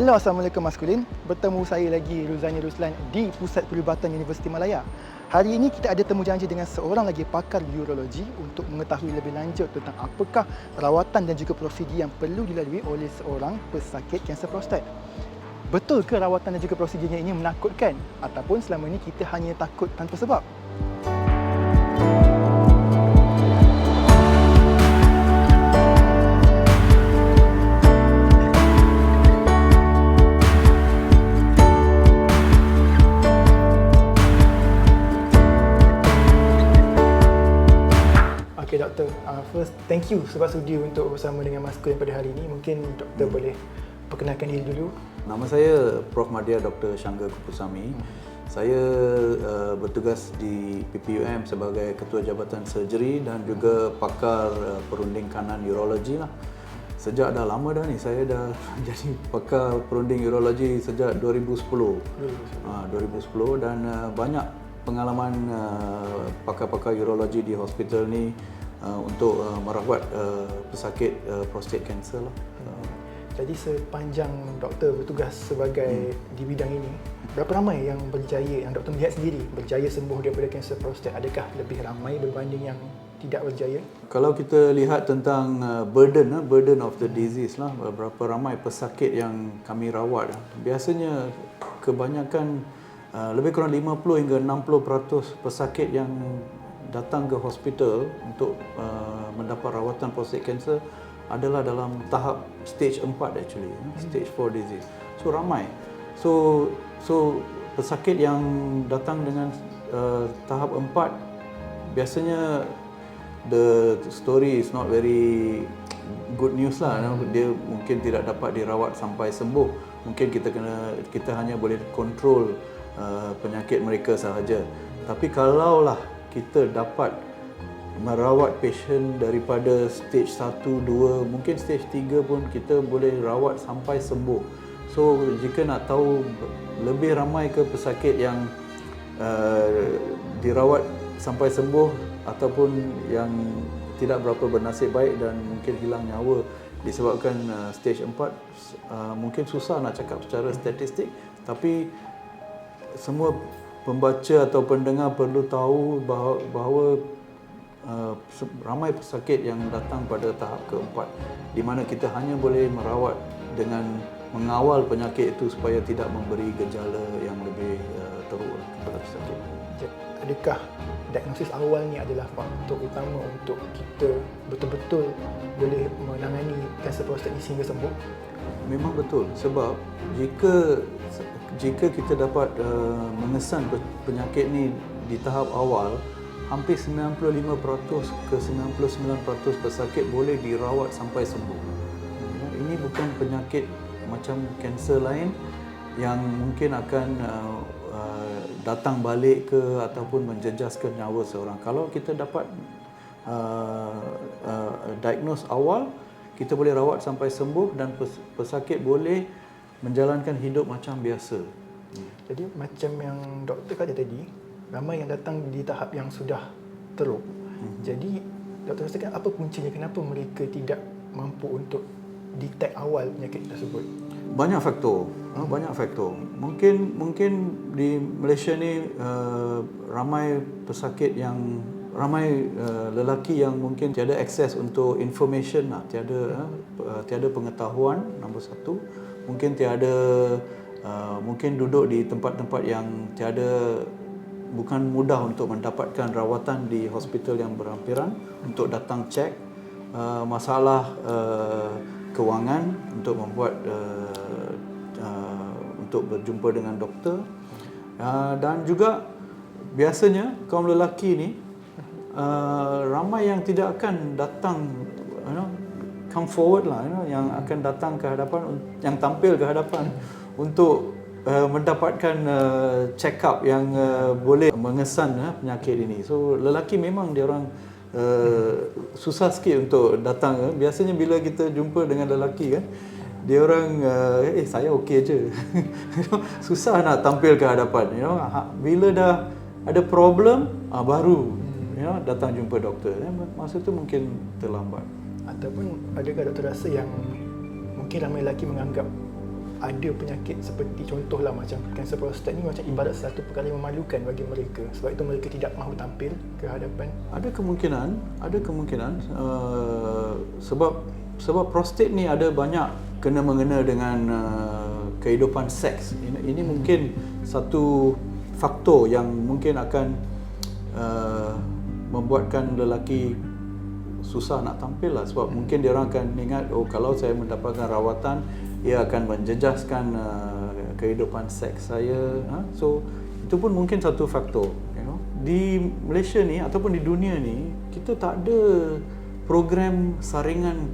Halo, Assalamualaikum Maskulin. Bertemu saya lagi, Ruzani Ruslan di Pusat Perubatan Universiti Malaya. Hari ini kita ada temu janji dengan seorang lagi pakar urologi untuk mengetahui lebih lanjut tentang apakah rawatan dan juga prosedur yang perlu dilalui oleh seorang pesakit kanser prostat. Betul ke rawatan dan juga prosedurnya ini menakutkan ataupun selama ini kita hanya takut tanpa sebab? Okay, Doktor. First, thank you sebab sudi untuk bersama dengan Maskulin pada hari ini. Mungkin Doktor boleh perkenalkan diri dulu. Nama saya Prof. Madya Dr. Shangga Kupusami. Saya bertugas di PPUM sebagai Ketua Jabatan Surgery dan juga pakar perunding kanan urologi lah. Sejak dah lama dah ni, saya dah jadi pakar perunding urologi sejak 2010. 2010 dan banyak pengalaman pakar-pakar urologi di hospital ni untuk merawat pesakit prostate cancer lah. Jadi sepanjang Doktor bertugas sebagai di bidang ini, berapa ramai yang berjaya, yang Doktor melihat sendiri berjaya sembuh daripada kanser prostat? Adakah lebih ramai berbanding yang tidak berjaya? Kalau kita lihat tentang burden of the disease lah, berapa ramai pesakit yang kami rawat, biasanya kebanyakan lebih kurang 50 hingga 60% pesakit yang datang ke hospital untuk mendapat rawatan prostate cancer adalah dalam tahap stage 4 actually, stage 4 disease. So ramai. So pesakit yang datang dengan tahap 4 biasanya the story is not very good news lah. Dia mungkin tidak dapat dirawat sampai sembuh. Mungkin kita hanya boleh control penyakit mereka sahaja. Tapi kalaulah kita dapat merawat pasien daripada stage 1, 2, mungkin stage 3 pun kita boleh rawat sampai sembuh. So jika nak tahu lebih ramai ke pesakit yang dirawat sampai sembuh ataupun yang tidak berapa bernasib baik dan mungkin hilang nyawa disebabkan stage 4, mungkin susah nak cakap secara statistik, tapi semua pembaca atau pendengar perlu tahu bahawa ramai pesakit yang datang pada tahap keempat di mana kita hanya boleh merawat dengan mengawal penyakit itu supaya tidak memberi gejala yang lebih teruk kepada pesakit. Adakah diagnosis awal ni adalah faktor utama untuk kita betul-betul boleh menangani kanser prostat ini sehingga sembuh? Memang betul, sebab jika kita dapat mengesan penyakit ni di tahap awal, hampir 95% ke 99% pesakit boleh dirawat sampai sembuh. Ini bukan penyakit macam kanser lain yang mungkin akan datang balik ke ataupun menjejaskan nyawa seorang. Kalau kita dapat diagnose awal, kita boleh rawat sampai sembuh dan pesakit boleh menjalankan hidup macam biasa. Jadi macam yang Doktor kata tadi, ramai yang datang di tahap yang sudah teruk. Jadi Doktor rasakan apa kuncinya, kenapa mereka tidak mampu untuk detect awal penyakit tersebut? Banyak faktor. Mungkin di Malaysia ni ramai pesakit yang lelaki yang mungkin tiada akses untuk information lah, tiada pengetahuan, nombor satu. Mungkin mungkin duduk di tempat-tempat yang bukan mudah untuk mendapatkan rawatan di hospital yang berhampiran untuk datang cek masalah kewangan untuk membuat untuk berjumpa dengan doktor, dan juga biasanya kaum lelaki ni ramai yang tidak akan datang, come forward lah, yang akan datang ke hadapan, yang tampil ke hadapan untuk mendapatkan check up yang boleh mengesan penyakit ini. So lelaki memang dia orang susah sikit untuk datang. Biasanya bila kita jumpa dengan lelaki kan, dia orang saya okey je. Susah nak tampil ke hadapan, bila dah ada problem baru datang jumpa doktor. Masa tu mungkin terlambat. Ataupun adakah Doktor rasa yang mungkin ramai lelaki menganggap ada penyakit seperti contohlah macam kanser prostat ni macam ibarat satu perkara yang memalukan bagi mereka, sebab itu mereka tidak mahu tampil ke hadapan? Ada kemungkinan sebab prostat ni ada banyak kena mengena dengan kehidupan seks. Ini mungkin satu faktor yang mungkin akan membuatkan lelaki susah nak tampil lah, sebab mungkin dia orang akan ingat, oh kalau saya mendapatkan rawatan ia akan menjejaskan kehidupan seks saya. So itu pun mungkin satu faktor, Di Malaysia ni ataupun di dunia ni kita tak ada program saringan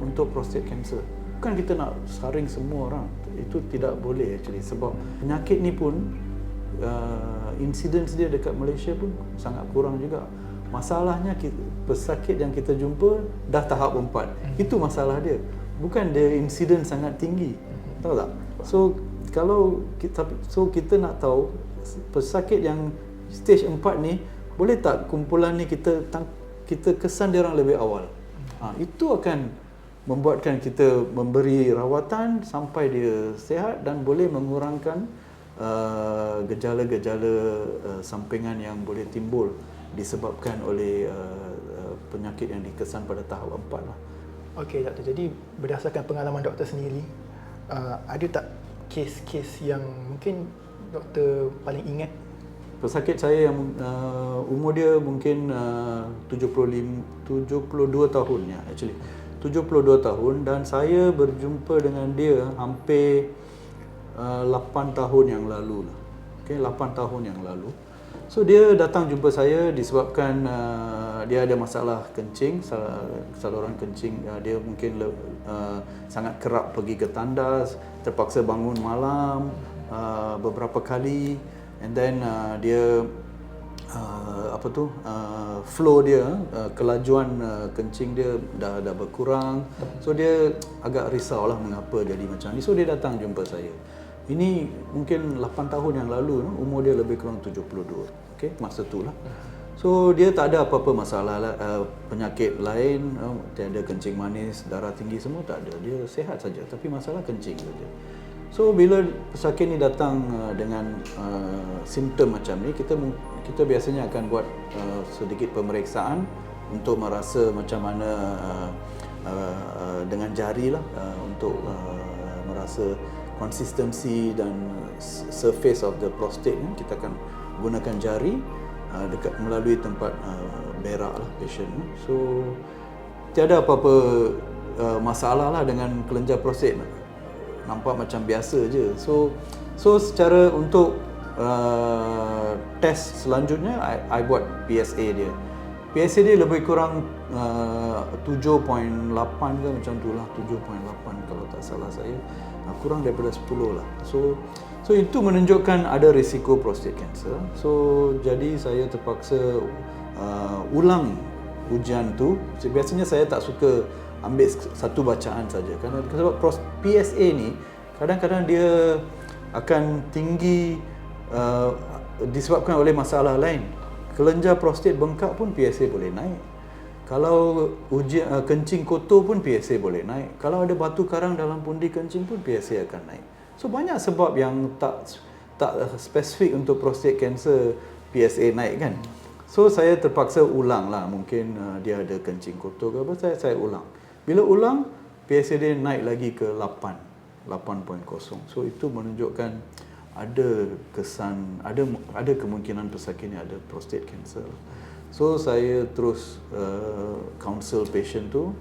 untuk prostate cancer. Bukan kita nak saring semua orang, itu tidak boleh actually, sebab penyakit ni pun incidence dia dekat Malaysia pun sangat kurang juga. Masalahnya pesakit yang kita jumpa dah tahap 4. Itu masalah dia. Bukan dia insiden sangat tinggi. Tahu tak? So kalau kita nak tahu pesakit yang stage 4 ni, boleh tak kumpulan ni kita kesan dia orang lebih awal. Itu akan membuatkan kita memberi rawatan sampai dia sihat dan boleh mengurangkan gejala-gejala sampingan yang boleh timbul disebabkan oleh penyakit yang dikesan pada tahap 4 lah. Okey doktor, jadi berdasarkan pengalaman doktor sendiri, ada tak kes-kes yang mungkin doktor paling ingat? Pesakit saya yang umur dia mungkin 72 tahun ya, actually 72 tahun, dan saya berjumpa dengan dia hampir 8 tahun yang lalu lah. Okay, 8 tahun yang lalu. So dia datang jumpa saya disebabkan dia ada masalah kencing, saluran kencing. Dia mungkin sangat kerap pergi ke tandas, terpaksa bangun malam beberapa kali, and then dia flow dia, kelajuan kencing dia dah berkurang. So dia agak risau lah mengapa jadi macam ni. So dia datang jumpa saya. Ini mungkin 8 tahun yang lalu, umur dia lebih kurang 72. Okey, masa tu lah. So dia tak ada apa-apa masalah penyakit lain, tiada kencing manis, darah tinggi, semua tak ada. Dia sihat saja, tapi masalah kencing saja. So bila pesakit ni datang dengan simptom macam ni, kita biasanya akan buat sedikit pemeriksaan untuk merasa macam mana dengan jari lah, untuk merasa konsistensi dan surface of the prostate ni. Kita akan gunakan jari dekat melalui tempat berak lah patient. So tiada apa-apa masalah lah dengan kelenjar prostate, nampak macam biasa je. So secara untuk test selanjutnya, I buat PSA dia. PSA dia lebih kurang 7.8 ke macam tu lah, 7.8 kalau tak salah saya, kurang daripada 10 lah. So itu menunjukkan ada risiko prostate cancer. So jadi saya terpaksa ulang ujian tu. Biasanya saya tak suka ambil satu bacaan saja, kerana sebab PSA ni kadang-kadang dia akan tinggi disebabkan oleh masalah lain. Kelenjar prostat bengkak pun PSA boleh naik. Kalau kencing kotor pun PSA boleh naik. Kalau ada batu karang dalam pundi kencing pun PSA akan naik. So banyak sebab yang tak spesifik untuk prostate cancer PSA naik kan. So saya terpaksa ulang lah, mungkin dia ada kencing kotor ke apa, saya ulang. Bila ulang, PSA dia naik lagi ke 8.0. So itu menunjukkan ada kesan, ada kemungkinan pesakit ni ada prostate cancer. So saya terus counsel patient tu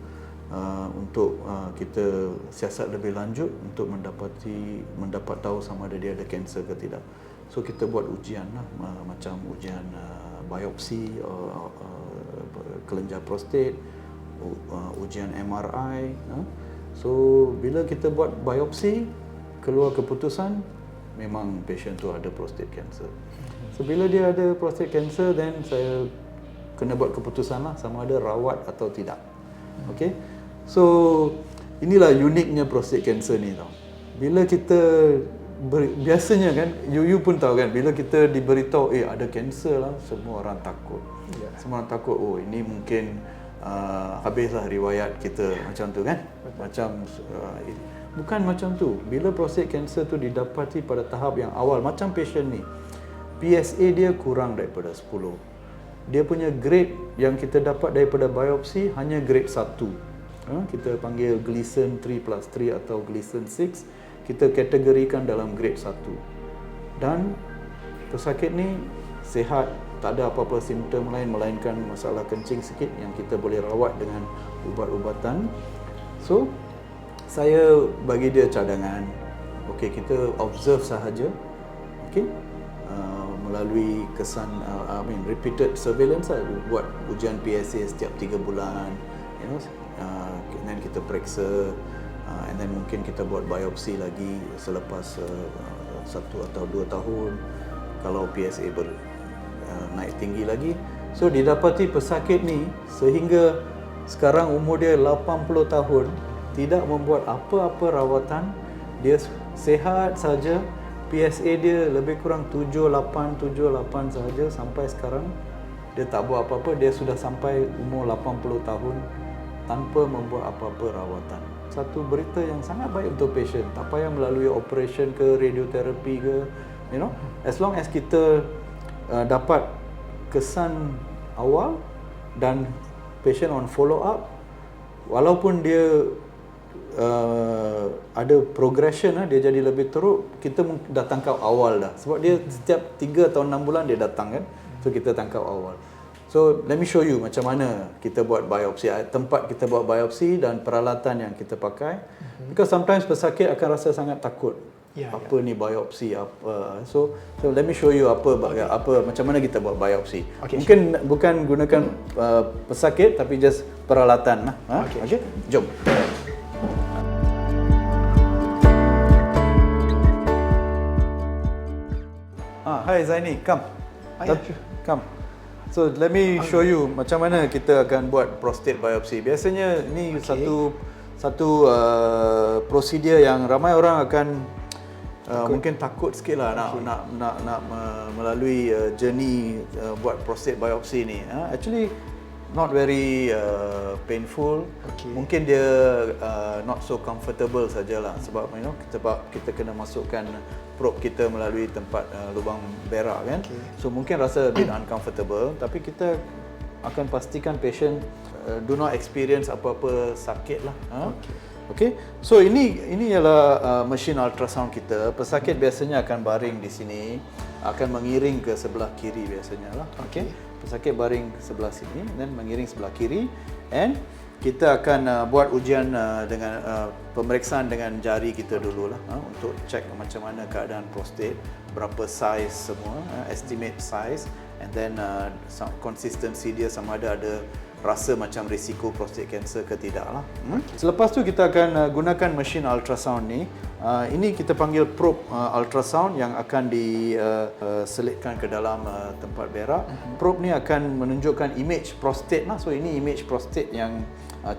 untuk kita siasat lebih lanjut untuk mendapat tahu sama ada dia ada kanser ke tidak. So kita buat ujian lah, macam ujian biopsi kelenjar prostat, ujian MRI. So bila kita buat biopsi, keluar keputusan memang patient tu ada prostate cancer. So bila dia ada prostate cancer, then saya kena buat keputusan lah sama ada rawat atau tidak. Okay, so inilah uniknya prostate cancer ni tau. Bila kita biasanya kan, you pun tahu kan, bila kita diberitahu ada kanser lah, semua orang takut. Semua orang takut, oh ini mungkin habislah riwayat kita, macam tu kan. Macam Bukan macam tu. Bila prostate cancer tu didapati pada tahap yang awal, macam patient ni, PSA dia kurang daripada 10. Dia punya grade yang kita dapat daripada biopsi hanya grade 1. Kita panggil Gleason 3+3 atau Gleason 6. Kita kategorikan dalam grade 1. Dan pesakit ni sihat, tak ada apa-apa simptom lain melainkan masalah kencing sikit yang kita boleh rawat dengan ubat-ubatan. So, saya bagi dia cadangan. Okey, kita observe sahaja. Okey. Melalui kesan repeated surveillance lah, buat ujian PSA setiap 3 bulan, and then kita periksa, and then mungkin kita buat biopsi lagi selepas 1 atau 2 tahun kalau PSA naik tinggi lagi. So didapati pesakit ni sehingga sekarang umur dia 80 tahun tidak membuat apa-apa rawatan, dia sihat saja. PSA dia lebih kurang 78 sahaja sampai sekarang. Dia tak buat apa-apa, dia sudah sampai umur 80 tahun tanpa membuat apa-apa rawatan. Satu berita yang sangat baik untuk patient. Tak payah melalui operation ke, radioterapi ke, as long as kita dapat kesan awal dan patient on follow up, walaupun dia ada progression, dia jadi lebih teruk, kita dah tangkap awal dah. Sebab dia setiap 3 atau 6 bulan dia datang kan. So kita tangkap awal. So let me show you macam mana kita buat biopsi, tempat kita buat biopsi dan peralatan yang kita pakai. Because sometimes pesakit akan rasa sangat takut. Apa ni biopsi apa. So let me show you apa macam mana kita buat biopsi. Mungkin bukan gunakan pesakit tapi just peralatan lah. Okay. Jom. Hi Zaini, come. Come. So let me show you macam mana kita akan buat prostate biopsi. Biasanya ni satu prosedur yang ramai orang akan mungkin takut sikit lah nak melalui journey buat prostate biopsi ni. Actually not very painful. Mungkin dia not so comfortable sajalah sebab kita kena masukkan probe kita melalui tempat lubang berak kan. So mungkin rasa a bit uncomfortable, tapi kita akan pastikan patient do not experience apa-apa sakit lah. Okay. So ini ialah mesin ultrasound kita. Pesakit biasanya akan baring di sini, akan mengiring ke sebelah kiri biasanya lah. Okay. Pesakit baring sebelah sini dan mengiring sebelah kiri, and kita akan buat ujian dengan pemeriksaan dengan jari kita dululah untuk cek macam mana keadaan prostate, berapa size semua, estimate size, and then consistency dia sama ada rasa macam risiko prostate cancer ke tidak lah. Selepas tu kita akan gunakan mesin ultrasound ni. Ini kita panggil probe ultrasound yang akan diselitkan ke dalam tempat berak. Probe ni akan menunjukkan image prostate lah. So ini image prostate yang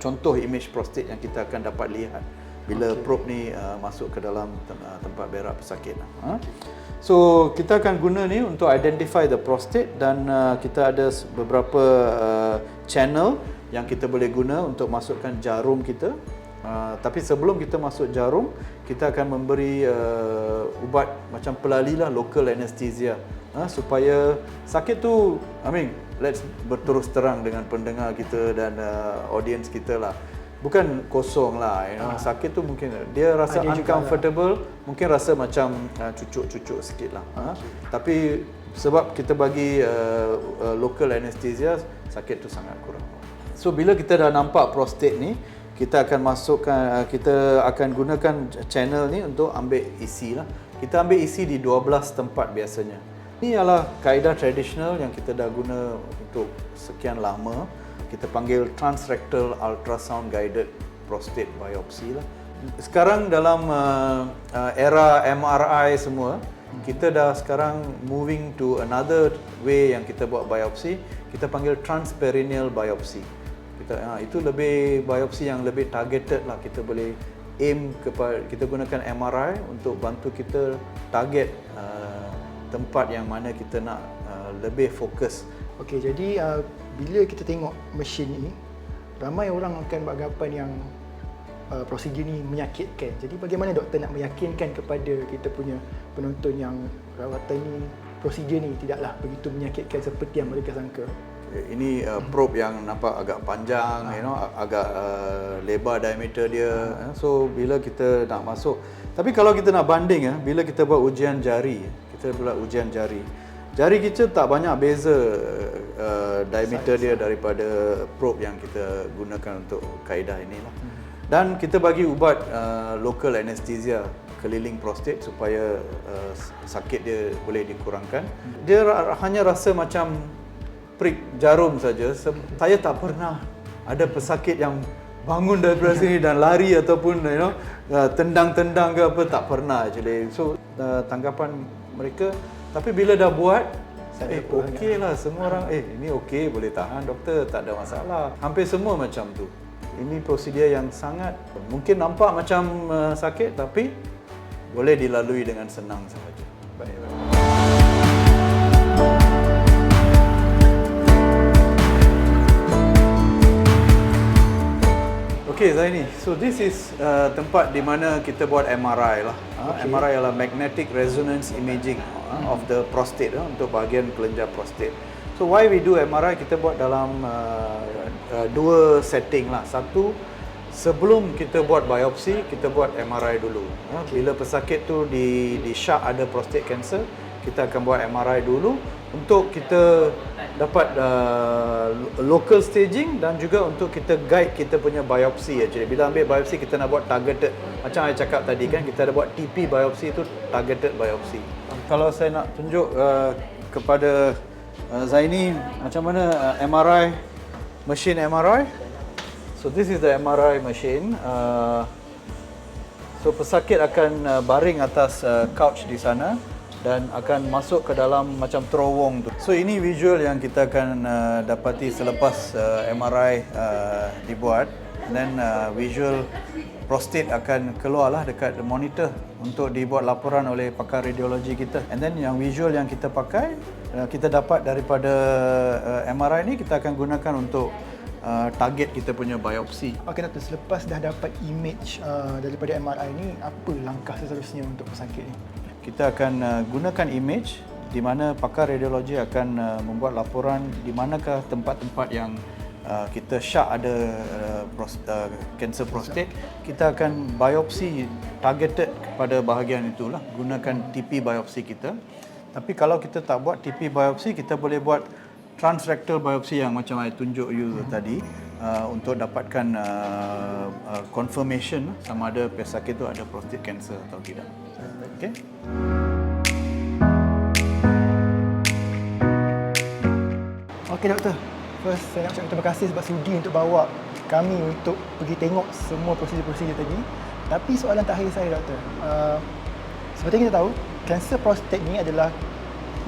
contoh image prostate yang kita akan dapat lihat bila probe ni masuk ke dalam tempat berak pesakit. So kita akan guna ni untuk identify the prostate, dan kita ada beberapa channel yang kita boleh guna untuk masukkan jarum kita. Tapi sebelum kita masuk jarum, kita akan memberi ubat macam pelali lah, local anesthesia, supaya sakit tu, let's berterus terang dengan pendengar kita dan audience kita lah, bukan kosong lah, sakit tu mungkin dia rasa uncomfortable, mungkin rasa macam cucuk-cucuk sikit lah. Tapi sebab kita bagi local anesthesia, sakit tu sangat kurang. So bila kita dah nampak prostate ni, kita akan gunakan channel ni untuk ambil isi lah. Kita ambil isi di 12 tempat biasanya. Ini adalah kaedah tradisional yang kita dah guna untuk sekian lama. Kita panggil transrectal ultrasound guided prostate biopsy lah. Sekarang dalam era MRI semua, kita dah sekarang moving to another way yang kita buat biopsi. Kita panggil transperineal biopsy. Itu lebih biopsi yang lebih targeted lah. Kita boleh aim kepada, kita gunakan MRI untuk bantu kita target tempat yang mana kita nak lebih fokus. Okey, jadi bila kita tengok mesin ini, ramai orang akan beranggapan yang prosedur ni menyakitkan. Jadi bagaimana doktor nak meyakinkan kepada kita punya penonton yang rawatan ni, prosedur ni tidaklah begitu menyakitkan seperti yang mereka sangka? Ini probe yang nampak agak panjang, agak lebar diameter dia. So bila kita nak masuk, tapi kalau kita nak banding, bila kita buat ujian jari, jari kita tak banyak beza diameter dia daripada probe yang kita gunakan untuk kaedah inilah. Dan kita bagi ubat local anesthesia keliling prostat supaya sakit dia boleh dikurangkan. Dia hanya rasa macam prik jarum saja. Saya tak pernah ada pesakit yang bangun daripada sini dan lari ataupun tendang-tendang ke apa, tak pernah actually. So tanggapan mereka, tapi bila dah buat, okey lah semua orang, ini okey, boleh tahan doktor, tak ada masalah. Hampir semua macam tu. Ini prosedur yang sangat, mungkin nampak macam sakit, tapi boleh dilalui dengan senang sahaja. Baik. Okay Zaini, so this is tempat di mana kita buat MRI lah. MRI adalah Magnetic Resonance Imaging of the prostate, untuk bahagian kelenjar prostat. So why we do MRI? Kita buat dalam dua setting lah. Satu, sebelum kita buat biopsi, kita buat MRI dulu. Bila pesakit tu di syak ada prostate cancer, kita akan buat MRI dulu untuk kita dapat local staging dan juga untuk kita guide kita punya biopsi. Actually bila ambil biopsi, kita nak buat targeted, macam saya cakap tadi kan, kita ada buat TP biopsi, itu targeted biopsi. Kalau saya nak tunjuk kepada Zaini macam mana MRI, machine MRI. So this is the MRI machine. So pesakit akan baring atas couch di sana dan akan masuk ke dalam macam terowong tu. So ini visual yang kita akan dapati selepas MRI dibuat. Dan visual prostate akan keluarlah dekat monitor untuk dibuat laporan oleh pakar radiologi kita. And then yang visual yang kita pakai, kita dapat daripada MRI ni, kita akan gunakan untuk target kita punya biopsi. Okey doktor, selepas dah dapat image daripada MRI ni, apa langkah seterusnya untuk pesakit ni? Kita akan gunakan image di mana pakar radiologi akan membuat laporan di manakah tempat-tempat yang kita syak ada kanser prostat. Kita akan biopsi targeted kepada bahagian itulah, gunakan TP biopsi kita. Tapi kalau kita tak buat TP biopsi, kita boleh buat transrectal biopsi yang macam saya tunjuk you tadi, untuk dapatkan confirmation sama ada pesakit itu ada prostate cancer atau tidak. Okay? Okey doktor, first saya nak ucapkan terima kasih sebab sudi untuk bawa kami untuk pergi tengok semua prosedur-prosedur tadi. Tapi soalan terakhir saya doktor, seperti kita tahu, kanser prostat ni adalah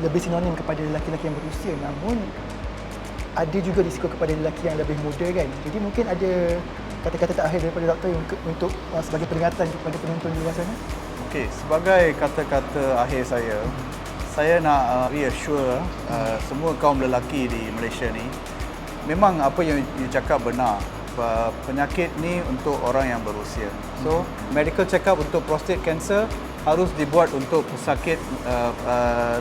lebih sinonim kepada lelaki-lelaki yang berusia, namun ada juga risiko kepada lelaki yang lebih muda kan. Jadi mungkin ada kata-kata terakhir daripada doktor untuk sebagai peringatan kepada penonton di luar sana. Okey, sebagai kata-kata akhir saya nak reassure semua kaum lelaki di Malaysia ni, memang apa yang you cakap benar. Penyakit ni untuk orang yang berusia. So, medical check up untuk prostate cancer harus dibuat untuk pesakit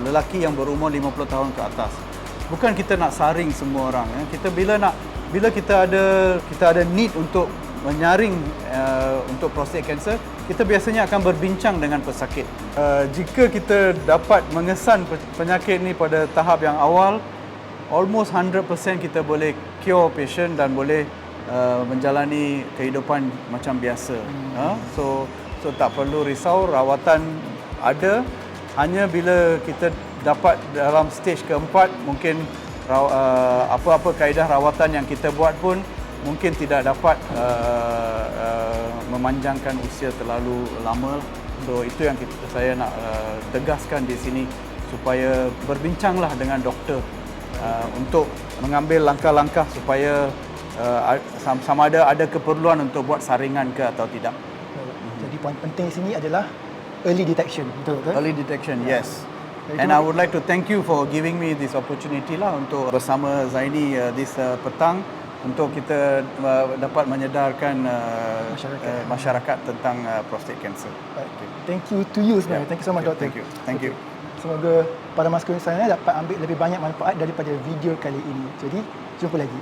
lelaki yang berumur 50 tahun ke atas. Bukan kita nak saring semua orang. Kita bila kita ada need untuk menyaring untuk prostate cancer, kita biasanya akan berbincang dengan pesakit. Jika kita dapat mengesan penyakit ni pada tahap yang awal, almost 100% kita boleh cure patient dan boleh menjalani kehidupan macam biasa. So tak perlu risau, rawatan ada. Hanya bila kita dapat dalam stage keempat, mungkin apa-apa kaedah rawatan yang kita buat pun mungkin tidak dapat memanjangkan usia terlalu lama. So itu yang saya nak tegaskan di sini, supaya berbincanglah dengan doktor untuk mengambil langkah-langkah supaya sama ada keperluan untuk buat saringan ke atau tidak. Jadi poin penting di sini adalah early detection, betul tak? Early detection, yes. And I would like to thank you for giving me this opportunity lah untuk bersama Zaini this petang untuk kita dapat menyedarkan masyarakat tentang prostate cancer. Okay. Thank you to you sebenarnya. Thank you so much, Doktor. Thank you. Semoga para maskulin sana dapat ambil lebih banyak manfaat daripada video kali ini. Jadi, jumpa lagi.